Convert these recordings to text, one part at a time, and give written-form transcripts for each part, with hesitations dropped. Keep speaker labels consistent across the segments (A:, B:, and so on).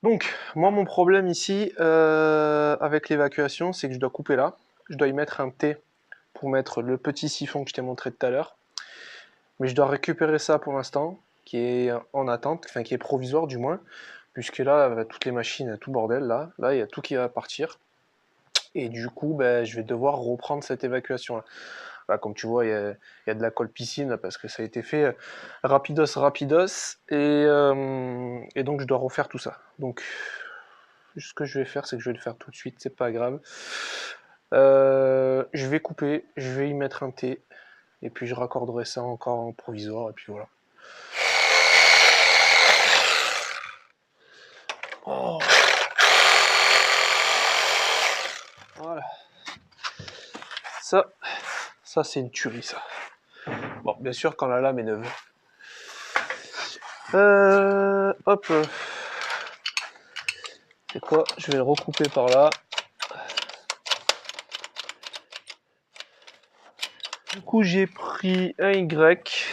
A: Donc, moi, mon problème ici, avec l'évacuation, c'est que je dois couper là. Je dois y mettre un T pour mettre le petit siphon que je t'ai montré tout à l'heure. Mais je dois récupérer ça pour l'instant, qui est en attente, enfin qui est provisoire du moins, puisque là, toutes les machines, tout bordel, là, il y a tout qui va partir. Et du coup, ben, je vais devoir reprendre cette évacuation-là. Là, comme tu vois, il y a de la colle piscine là, parce que ça a été fait rapidos, et donc je dois refaire tout ça. Donc, ce que je vais faire, c'est que je vais le faire tout de suite, c'est pas grave. Je vais couper, je vais y mettre un T, et puis je raccorderai ça encore en provisoire, et puis voilà. Oh, voilà. Ça, ça c'est une tuerie, ça. Bon, bien sûr, quand la lame est neuve. Hop. C'est quoi? Je vais le recouper par là. Du coup, j'ai pris un Y.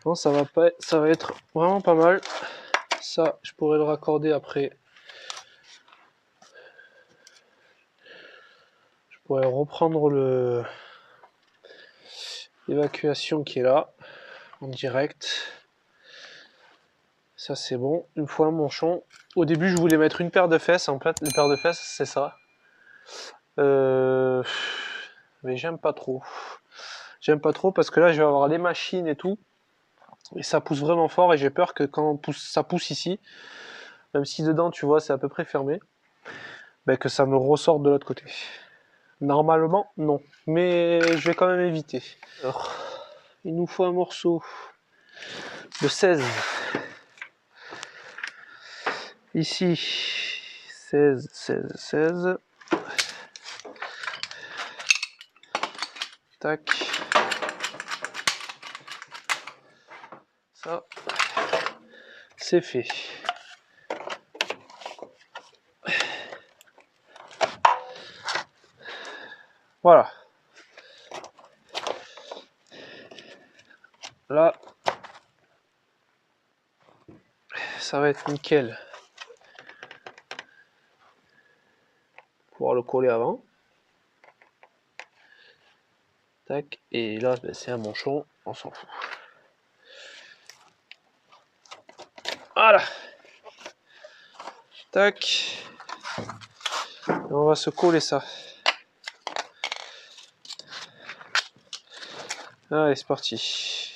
A: Non, ça va pas, ça va être vraiment pas mal. Ça, je pourrais le raccorder après. Je pourrais reprendre l'évacuation qui est là, en direct. Ça, c'est bon. Une fois un manchon. Au début, je voulais mettre une paire de fesses. En fait, les paires de fesses, c'est ça. Mais j'aime pas trop. J'aime pas trop parce que là, je vais avoir les machines et tout. Et ça pousse vraiment fort et j'ai peur que quand ça pousse ici, même si dedans, tu vois, c'est à peu près fermé, ben que ça me ressorte de l'autre côté. Normalement, non. Mais je vais quand même éviter. Alors, il nous faut un morceau de 16. Ici, 16, 16, 16. Tac. Ça, c'est fait. Voilà. Là, ça va être nickel. Pouvoir le coller avant. Tac. Et là, ben, c'est un manchon. On s'en fout. Voilà. Tac. Et on va se coller ça. Allez, c'est parti.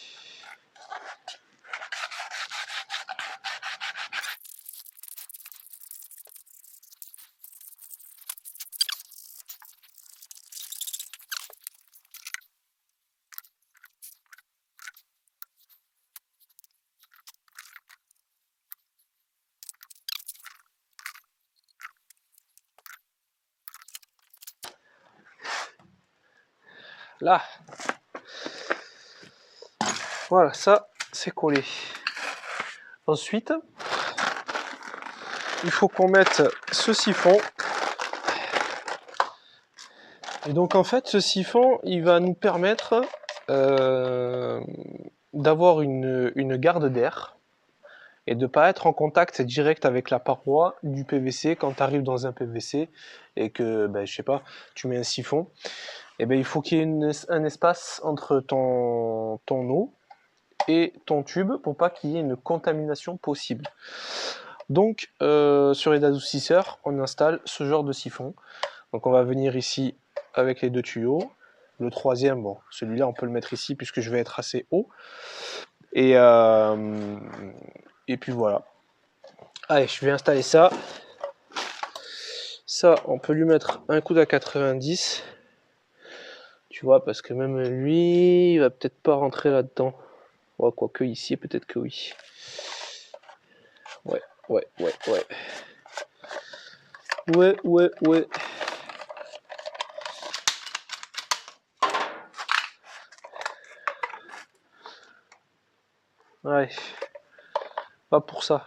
A: Là. Voilà, ça, c'est collé. Ensuite, il faut qu'on mette ce siphon. Et donc en fait, ce siphon, il va nous permettre d'avoir une garde d'air et de ne pas être en contact direct avec la paroi du PVC quand tu arrives dans un PVC et que, ben, je sais pas, tu mets un siphon. Et ben, il faut qu'il y ait un espace entre ton eau et ton tube pour pas qu'il y ait une contamination possible. Donc sur les adoucisseurs, on installe ce genre de siphon. Donc on va venir ici avec les deux tuyaux. Le troisième, bon, celui-là on peut le mettre ici puisque je vais être assez haut. Et, et puis voilà. Allez, je vais installer ça. Ça, on peut lui mettre un coude à 90. Tu vois, parce que même lui, il va peut-être pas rentrer là-dedans. Ouais, quoique ici, peut-être que oui. Ouais. Ouais. Ouais. Pas pour ça.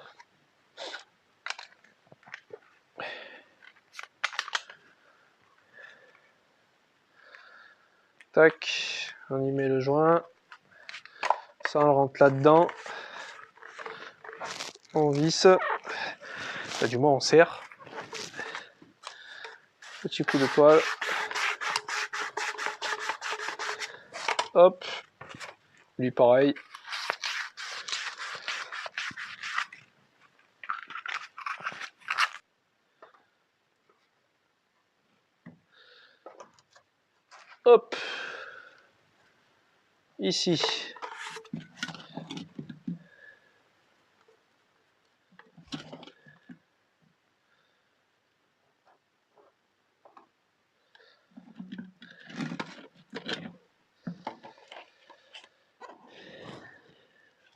A: Tac. On y met le joint. Ça, on le rentre là-dedans. On visse. Bah, du moins, on serre. Petit coup de poêle. Hop. Lui, pareil. Hop. Ici.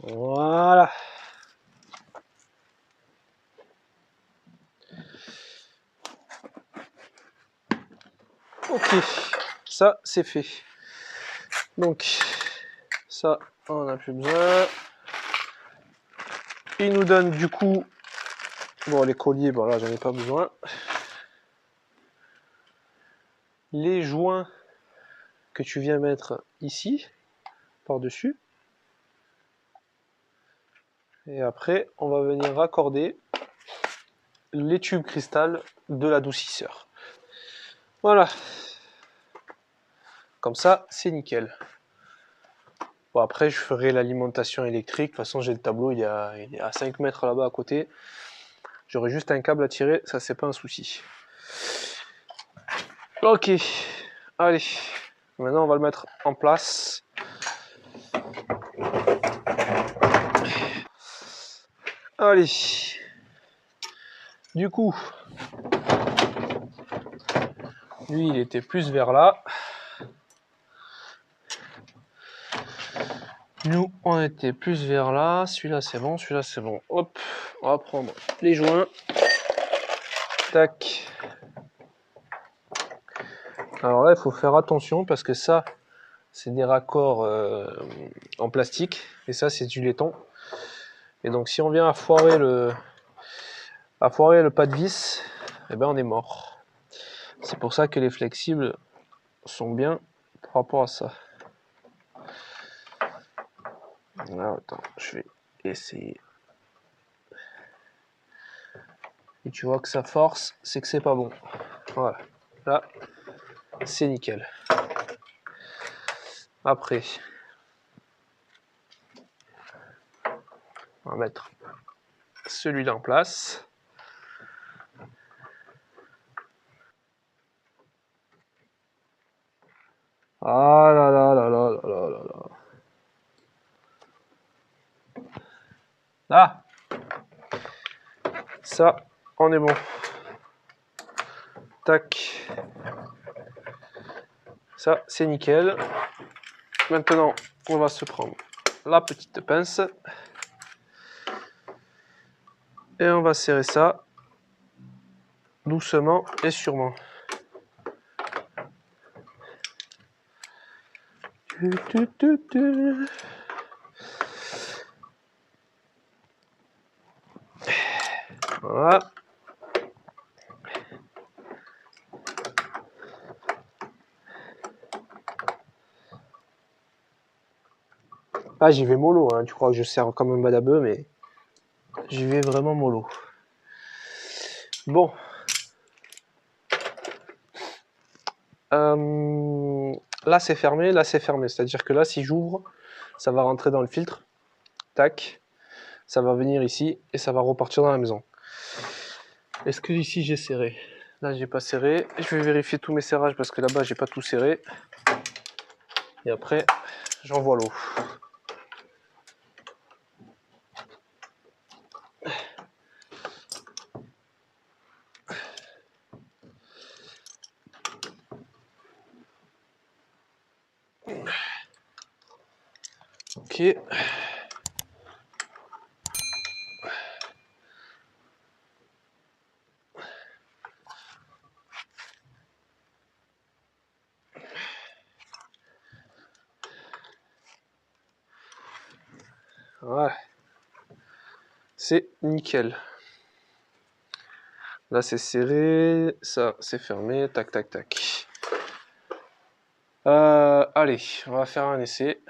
A: Voilà. Ok, ça c'est fait. Donc, ça, on n'a plus besoin. Il nous donne du coup, bon, les colliers, bon là, j'en ai pas besoin. Les joints que tu viens mettre ici, par-dessus. Et après, on va venir raccorder les tubes cristal de l'adoucisseur. Voilà. Comme ça, c'est nickel. Bon, après, je ferai l'alimentation électrique. De toute façon, j'ai le tableau, il est à 5 mètres là-bas à côté. J'aurai juste un câble à tirer, ça, c'est pas un souci. Ok. Allez. Maintenant, on va le mettre en place. Allez. Du coup, lui, il était plus vers là. Nous, on était plus vers là. Celui-là, c'est bon. Celui-là, c'est bon. Hop. On va prendre les joints. Tac. Alors là, il faut faire attention parce que ça, c'est des raccords en plastique. Et ça, c'est du laiton. Et donc, si on vient à foirer le pas de vis, eh ben, on est mort. C'est pour ça que les flexibles sont bien par rapport à ça. Alors, attends, je vais essayer. Et tu vois que ça force, c'est que c'est pas bon. Voilà. Là, c'est nickel. Après, on va mettre celui-là en place. Ah là là là là là là là là. Ah, ça, on est bon. Tac. Ça, c'est nickel. Maintenant, on va se prendre la petite pince. Et on va serrer ça doucement et sûrement. Voilà. Ah, j'y vais mollo, hein. Tu crois que je serre comme un badabeu, mais j'y vais vraiment mollo. Bon. Là, c'est fermé, là, c'est fermé. C'est-à-dire que là, si j'ouvre, ça va rentrer dans le filtre. Tac. Ça va venir ici et ça va repartir dans la maison. Est-ce que ici, j'ai serré? Là, j'ai pas serré. Je vais vérifier tous mes serrages parce que là-bas, j'ai pas tout serré. Et après, j'envoie l'eau. Ok. Ouais. C'est nickel. Là, c'est serré. Ça, c'est fermé. Tac, tac, tac. Allez, on va faire un essai.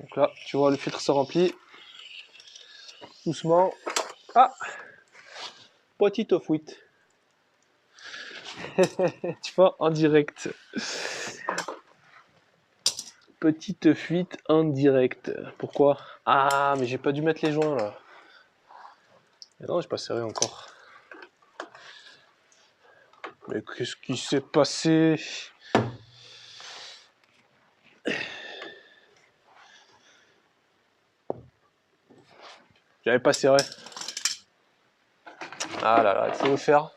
A: Donc là, tu vois, le filtre se remplit doucement. Ah, petite fuite. Tu vois, en direct. Petite fuite en direct. Pourquoi? Ah, mais j'ai pas dû mettre les joints là. Mais non, j'ai pas serré encore. Mais qu'est-ce qui s'est passé? J'avais pas serré. Ah là là, il faut le faire.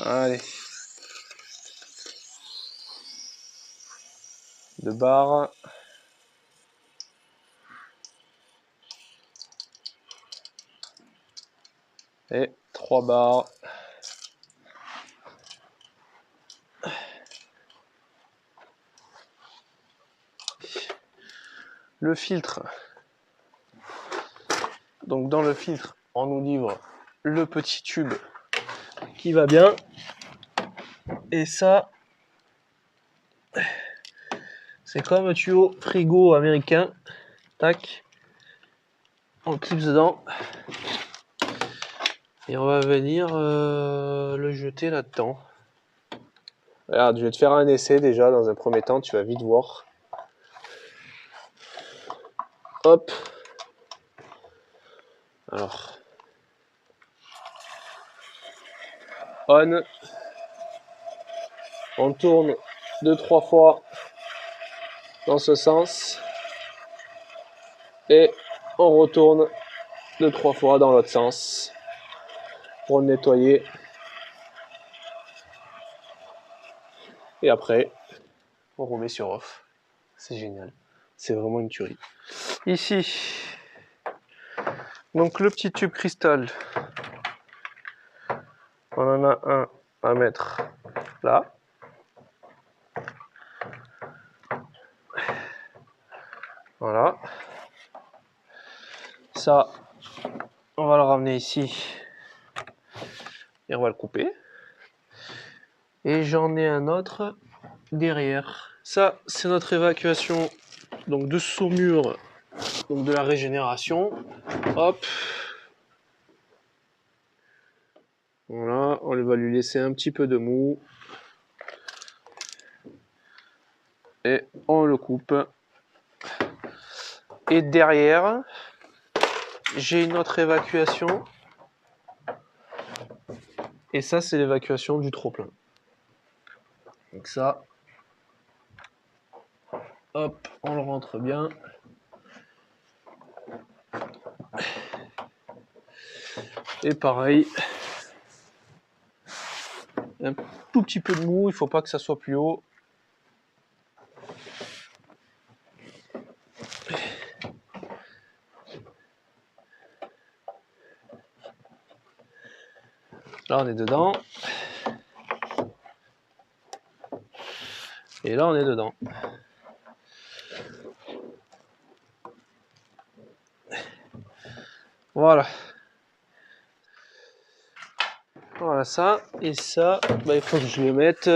A: Allez. 2 barres. Et 3 barres. Le filtre. Donc dans le filtre, on nous livre le petit tube qui va bien. Et ça, c'est comme un tuyau frigo américain. Tac. On clipse dedans. Et on va venir le jeter là-dedans. Regarde, je vais te faire un essai déjà dans un premier temps, tu vas vite voir. Hop. Alors. On. On tourne 2-3 fois dans ce sens. Et on retourne 2-3 fois dans l'autre sens. Pour le nettoyer. Et après, on remet sur off. C'est génial. C'est vraiment une tuerie. Ici, donc le petit tube cristal. On en a un à mettre là. Voilà. Ça, on va le ramener ici. Et on va le couper. Et j'en ai un autre derrière. Ça, c'est notre évacuation donc de saumure, donc de la régénération. Hop. Voilà, on va lui laisser un petit peu de mou. Et on le coupe. Et derrière, j'ai une autre évacuation. Et ça, c'est l'évacuation du trop-plein. Donc ça, hop, on le rentre bien. Et pareil, un tout petit peu de mou, il ne faut pas que ça soit plus haut. Là, on est dedans. Et là, on est dedans. Voilà. Voilà ça. Et ça, bah, il faut que je le mette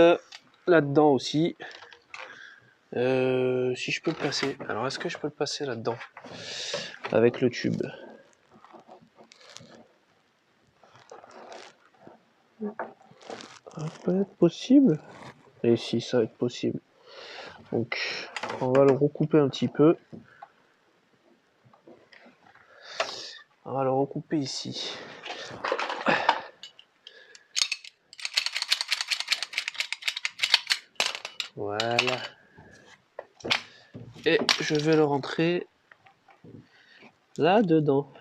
A: là-dedans aussi. Si je peux le placer. Alors, est-ce que je peux le passer là-dedans? Avec le tube. Ça peut être possible. Et si, ça va être possible. Donc, on va le recouper un petit peu. On va le recouper ici. Voilà. Et je vais le rentrer là-dedans.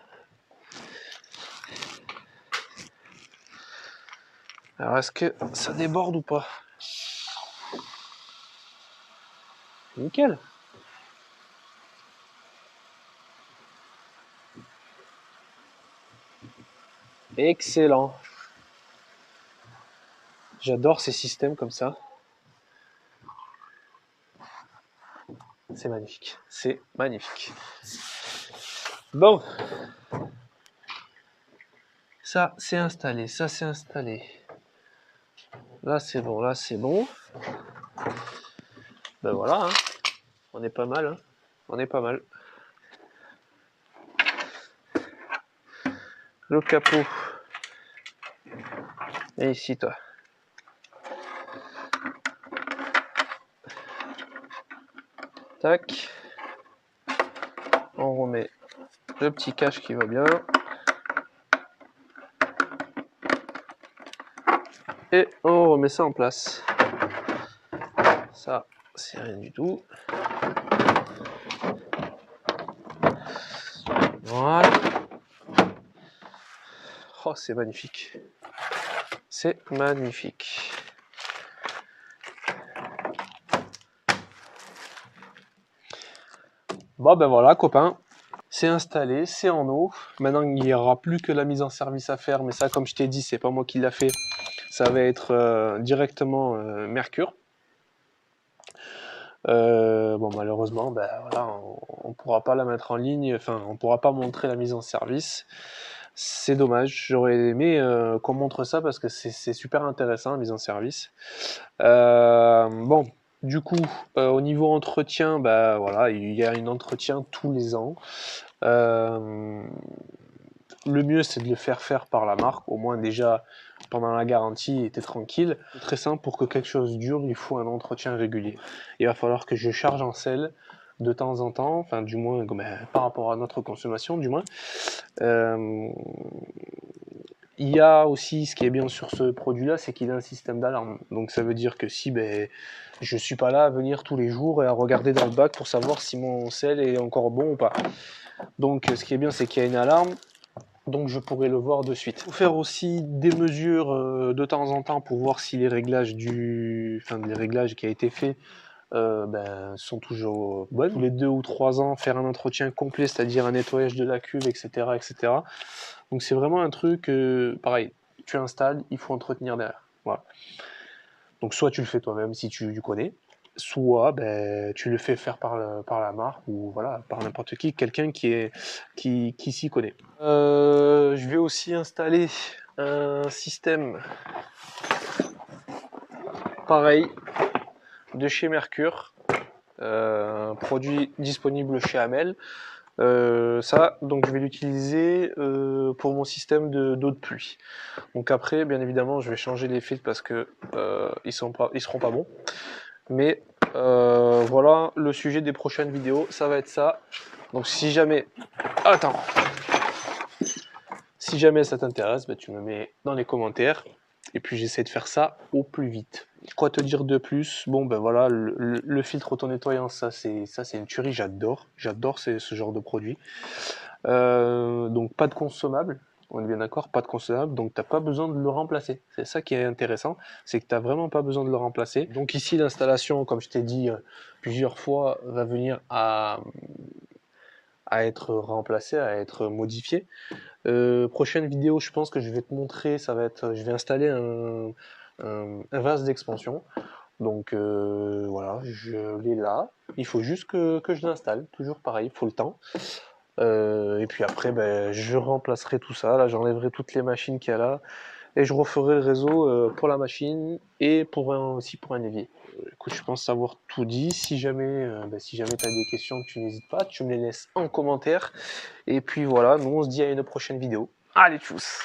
A: Alors, est-ce que ça déborde ou pas? Nickel. Excellent. J'adore ces systèmes comme ça. C'est magnifique. C'est magnifique. Bon. Ça, c'est installé. Ça, c'est installé. Là, c'est bon. Là, c'est bon. Ben voilà, hein. On est pas mal. Hein. On est pas mal. Le capot. Et ici, toi. Tac. On remet le petit cache qui va bien. Et on remet ça en place. Ça, c'est rien du tout. Voilà. Oh, c'est magnifique. C'est magnifique. Bon, ben voilà, copains. C'est installé, c'est en eau. Maintenant, il n'y aura plus que la mise en service à faire. Mais ça, comme je t'ai dit, c'est pas moi qui l'a fait. Ça va être directement Mercure. Bon, malheureusement, ben voilà, on pourra pas la mettre en ligne. Enfin, on pourra pas montrer la mise en service. C'est dommage. J'aurais aimé qu'on montre ça parce que c'est super intéressant, la mise en service. Bon, du coup, au niveau entretien, bah voilà, il y a un entretien tous les ans. Le mieux, c'est de le faire par la marque. Au moins, déjà, pendant la garantie, t'es tranquille. C'est très simple, pour que quelque chose dure, il faut un entretien régulier. Il va falloir que je charge en sel de temps en temps, enfin, du moins, par rapport à notre consommation, du moins. Il y a aussi, ce qui est bien sur ce produit-là, c'est qu'il a un système d'alarme. Donc ça veut dire que si je suis pas là à venir tous les jours et à regarder dans le bac pour savoir si mon sel est encore bon ou pas. Donc ce qui est bien, c'est qu'il y a une alarme, donc je pourrai le voir de suite. Il faut faire aussi des mesures de temps en temps pour voir si les réglages les réglages qui a été fait sont toujours bonnes. Tous les 2 ou 3 ans, faire un entretien complet, c'est-à-dire un nettoyage de la cuve, etc. etc. Donc c'est vraiment un truc, pareil, tu installes, il faut entretenir derrière. Voilà. Donc soit tu le fais toi-même si tu connais, soit tu le fais faire par la marque ou voilà, par n'importe qui, quelqu'un qui s'y connaît. Je vais aussi installer un système pareil de chez Mercure, un produit disponible chez Amel. Donc je vais l'utiliser pour mon système d'eau de pluie. Donc après, bien évidemment, je vais changer les filtres parce que ils seront pas bons. Mais voilà, le sujet des prochaines vidéos, ça va être ça. Donc si jamais, si jamais ça t'intéresse, tu me mets dans les commentaires. Et puis j'essaie de faire ça au plus vite. Quoi te dire de plus? Bon ben voilà, le filtre auto-nettoyant, ça c'est une tuerie, j'adore ce genre de produit. Donc pas de consommable, on est bien d'accord, pas de consommable, donc t'as pas besoin de le remplacer. C'est ça qui est intéressant, c'est que t'as vraiment pas besoin de le remplacer. Donc ici l'installation, comme je t'ai dit plusieurs fois, va venir à être remplacée, à être modifiée. Prochaine vidéo, je pense que je vais te montrer, je vais installer un vase d'expansion. Donc voilà, je l'ai là. Il faut juste que je l'installe. Toujours pareil, il faut le temps. Et puis après, je remplacerai tout ça. Là, j'enlèverai toutes les machines qu'il y a là. Et je referai le réseau pour la machine et aussi pour un évier. Écoute, je pense avoir tout dit. Si jamais tu as des questions, tu n'hésites pas. Tu me les laisses en commentaire. Et puis voilà, nous on se dit à une prochaine vidéo. Allez, tchuss!